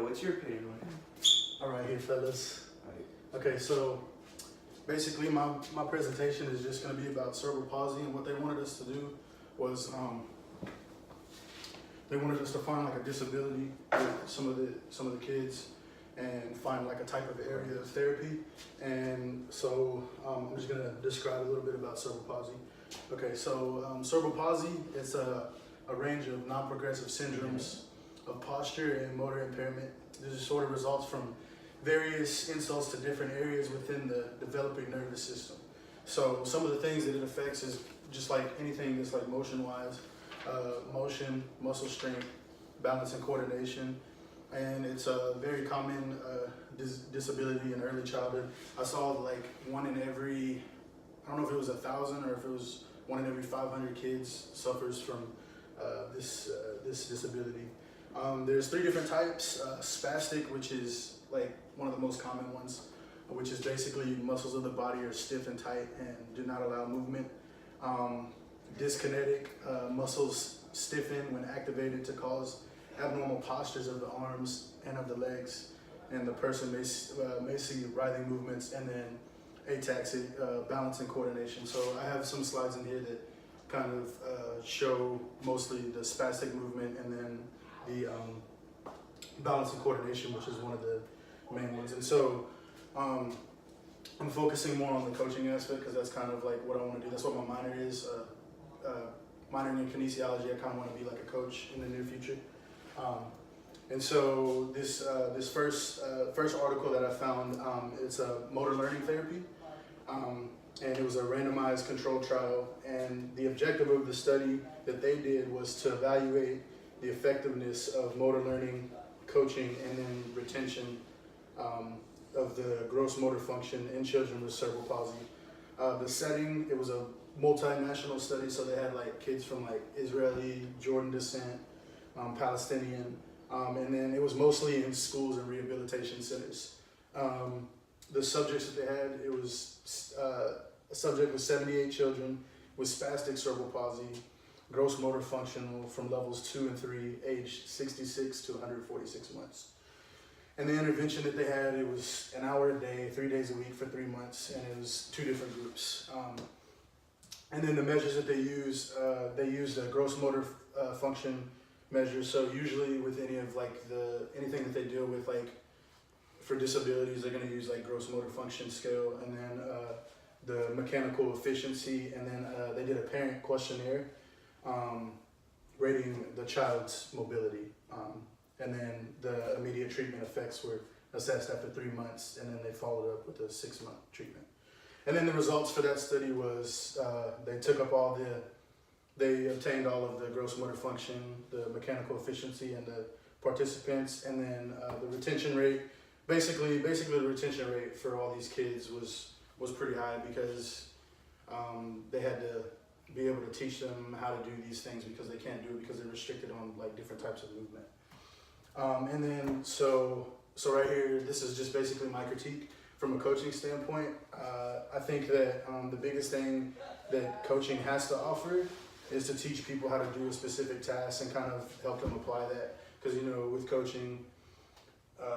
what's your opinion on it? All right, here, fellas. Right. Okay, so basically my presentation is just going to be about cerebral palsy, and what they wanted us to do was they wanted us to find like a disability with some of the kids and find like a type of area of therapy. And so I'm just going to describe a little bit about cerebral palsy. Okay, so cerebral palsy is a range of non-progressive syndromes of posture and motor impairment. This disorder results from various insults to different areas within the developing nervous system. So some of the things that it affects is just like anything that's like motion-wise, motion, muscle strength, balance and coordination, and it's a very common disability in early childhood. I saw like one in every, I don't know if it was 1,000 or if it was one in every 500 kids suffers from this disability. There's 3 different types. Spastic, which is like one of the most common ones, which is basically muscles of the body are stiff and tight and do not allow movement. Dyskinetic, muscles stiffen when activated to cause abnormal postures of the arms and of the legs, and the person may see writhing movements. And then ataxic, balance and coordination. So I have some slides in here that kind of show mostly the spastic movement and then the balance and coordination, which is one of the main ones. And so I'm focusing more on the coaching aspect because that's kind of like what I want to do. That's what my minor is. Minoring in kinesiology, I kind of want to be like a coach in the near future. And so this first article that I found, it's a motor learning therapy, and it was a randomized controlled trial. And the objective of the study that they did was to evaluate the effectiveness of motor learning, coaching, and then retention of the gross motor function in children with cerebral palsy. The setting, it was a multinational study, so they had like kids from like Israeli, Jordan descent, Palestinian, and then it was mostly in schools and rehabilitation centers. The subjects that they had, it was a subject with 78 children with spastic cerebral palsy, gross motor functional from levels 2 and 3, aged 66 to 146 months. And the intervention that they had, it was an hour a day, 3 days a week for 3 months, and it was 2 different groups. And then the measures that they used a gross motor function measure. So usually with any of like anything that they deal with, like for disabilities, they're going to use like gross motor function scale, and then the mechanical efficiency, and then they did a parent questionnaire rating the child's mobility. And then the immediate treatment effects were assessed after 3 months, and then they followed up with a 6-month treatment. And then the results for that study was they obtained all of the gross motor function, the mechanical efficiency, and the participants, and then the retention rate. Basically the retention rate for all these kids was pretty high because they had to be able to teach them how to do these things because they can't do it because they're restricted on like different types of movement. And then so right here, this is just basically my critique from a coaching standpoint. I think that the biggest thing that coaching has to offer is to teach people how to do a specific task and kind of help them apply that. Because, you know, with coaching,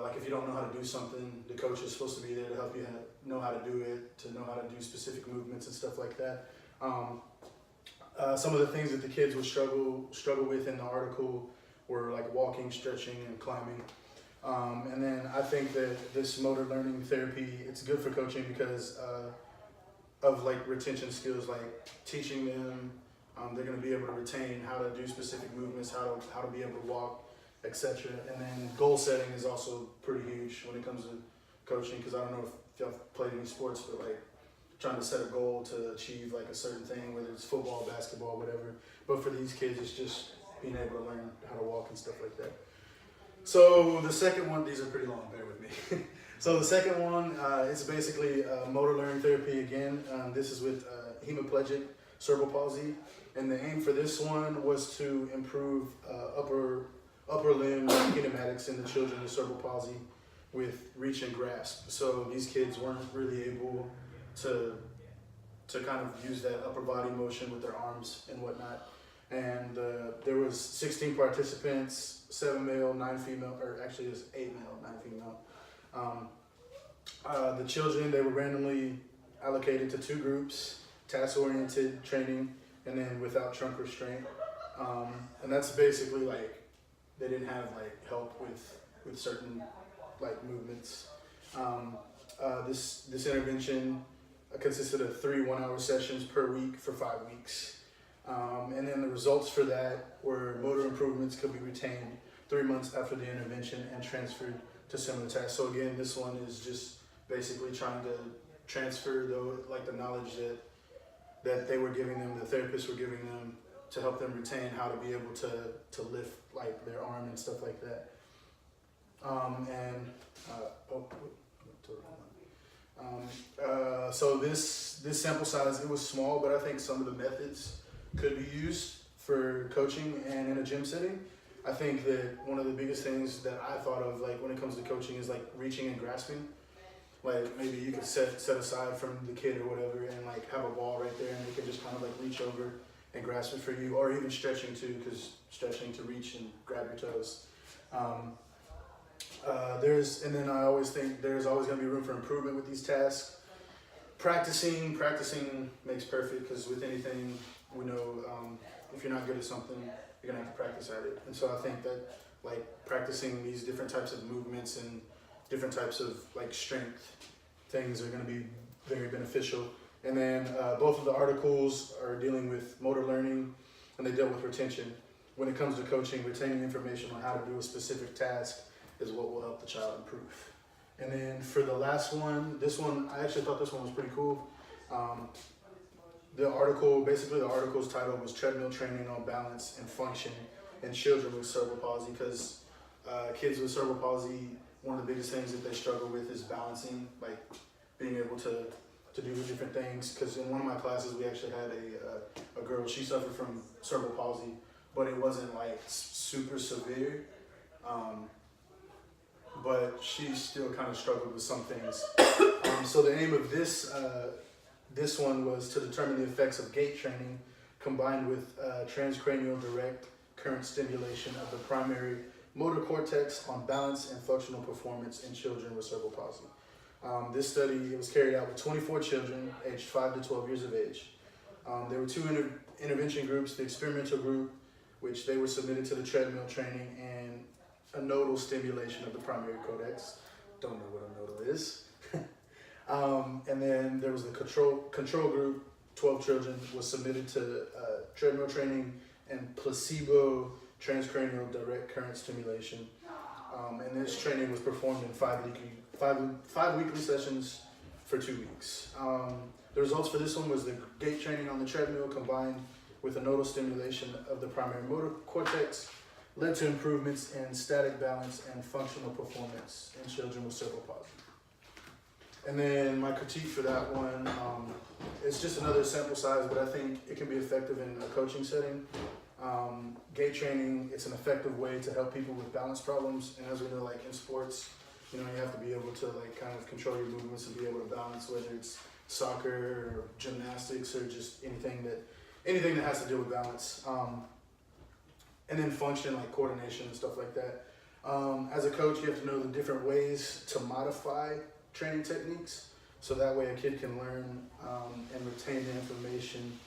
like if you don't know how to do something, the coach is supposed to be there to help you know how to do it, to know how to do specific movements and stuff like that. Some of the things that the kids would struggle with in the article were like walking, stretching, and climbing. And then I think that this motor learning therapy, it's good for coaching because of like retention skills, like teaching them, they're going to be able to retain how to do specific movements, how to be able to walk, etc. And then goal setting is also pretty huge when it comes to coaching, because I don't know if y'all played any sports, but like trying to set a goal to achieve like a certain thing, whether it's football, basketball, whatever. But for these kids, it's just being able to learn how to walk and stuff like that. So the second one, these are pretty long, bear with me. So the second one is basically motor learning therapy again. This is with hemiplegic cerebral palsy. And the aim for this one was to improve upper limb kinematics in the children with cerebral palsy with reach and grasp. So these kids weren't really able to kind of use that upper body motion with their arms and whatnot. And there was 16 participants, 7 male, 9 female, or actually it was 8 male, 9 female. The children, they were randomly allocated to 2 groups, task-oriented training, and then without trunk restraint. And that's basically like, they didn't have like help with certain like movements. This intervention consisted of 3 one-hour sessions per week for 5 weeks. And then the results for that were motor improvements could be retained 3 months after the intervention and transferred to similar tasks. So again, this one is just basically trying to transfer the knowledge that they were giving them, the therapists were giving them, to help them retain how to be able to lift like their arm and stuff like that. So this sample size, it was small, but I think some of the methods could be used for coaching and in a gym setting. I think that one of the biggest things that I thought of, like when it comes to coaching, is like reaching and grasping. Like maybe you could set aside from the kid or whatever and like have a ball right there, and they can just kind of like reach over and grasp it for you, or even stretching too, because stretching to reach and grab your toes. And then I always think there's always going to be room for improvement with these tasks. Practicing makes perfect, because with anything, we know if you're not good at something, you're gonna have to practice at it. And so I think that like practicing these different types of movements and different types of like strength things are gonna be very beneficial. And then both of the articles are dealing with motor learning, and they deal with retention. When it comes to coaching, retaining information on how to do a specific task is what will help the child improve. And then for the last one, I actually thought this one was pretty cool. The article's title was Treadmill Training on Balance and Function in Children with Cerebral Palsy, because kids with cerebral palsy, one of the biggest things that they struggle with is balancing, like being able to do different things. Because in one of my classes, we actually had a girl, she suffered from cerebral palsy, but it wasn't like super severe. But she still kind of struggled with some things. So the aim of this one was to determine the effects of gait training combined with transcranial direct current stimulation of the primary motor cortex on balance and functional performance in children with cerebral palsy. This study was carried out with 24 children aged 5 to 12 years of age. There were 2 intervention groups: the experimental group, which they were submitted to the treadmill training and a nodal stimulation of the primary cortex. Don't know what a nodal is. And then there was the control group, 12 children, was submitted to treadmill training and placebo transcranial direct current stimulation. And this training was performed in 5 weekly sessions for 2 weeks. The results for this one was the gait training on the treadmill combined with a nodal stimulation of the primary motor cortex led to improvements in static balance and functional performance in children with cerebral palsy. And then my critique for that one, it's just another sample size, but I think it can be effective in a coaching setting. Gait training, it's an effective way to help people with balance problems. And as we know, like in sports, you have to be able to like kind of control your movements and be able to balance, whether it's soccer or gymnastics or just anything that has to do with balance. And then function, like coordination and stuff like that. As a coach, you have to know the different ways to modify training techniques, so that way a kid can learn and retain the information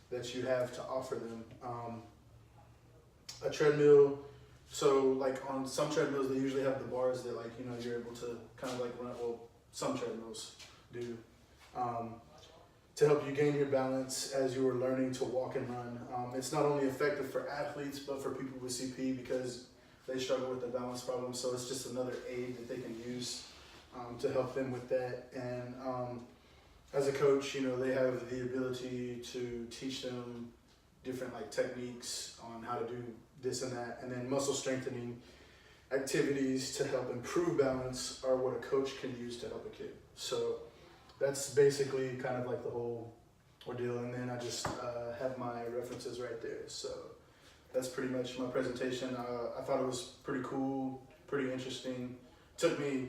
that you have to offer them. A treadmill, so like on some treadmills, they usually have the bars that like, you're able to kind of like run, well, some treadmills do, to help you gain your balance as you are learning to walk and run. It's not only effective for athletes, but for people with CP, because they struggle with the balance problem. So it's just another aid that they can use to help them with that. And as a coach, they have the ability to teach them different like techniques on how to do this and that. And then muscle strengthening activities to help improve balance are what a coach can use to help a kid. So that's basically kind of like the whole ordeal. And then I just have my references right there. So that's pretty much my presentation. I thought it was pretty cool, pretty interesting. Took me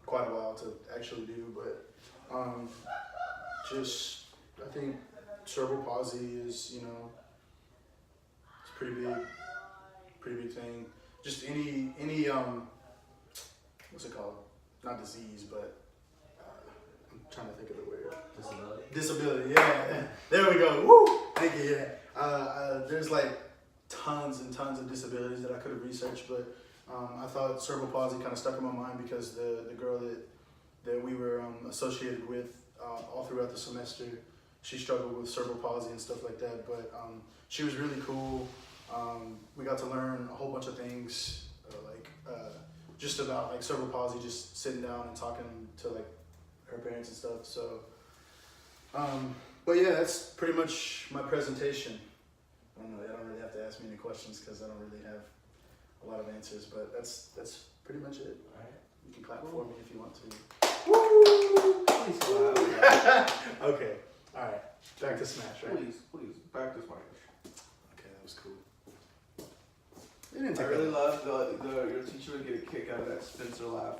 quite a while to actually do, but I think cerebral palsy is, pretty big thing. Just any what's it called? Not disease, but I'm trying to think of the word. Disability. Yeah, there we go. Woo! Thank you. Yeah. There's like tons and tons of disabilities that I could have researched, but I thought cerebral palsy kind of stuck in my mind because the girl that we were associated with all throughout the semester, she struggled with cerebral palsy and stuff like that. But she was really cool. We got to learn a whole bunch of things, just about like cerebral palsy, just sitting down and talking to like her parents and stuff. So, but yeah, that's pretty much my presentation. I don't know. I don't really have to ask me any questions because I don't really have a lot of answers. But that's pretty much it. All right. You can clap for me if you want to. Woo! Please clap. Okay. All right. Back to Smash, right? Please, back to Smash. Okay, that was cool. It didn't I take really that love your teacher would get a kick out of that Spencer laugh.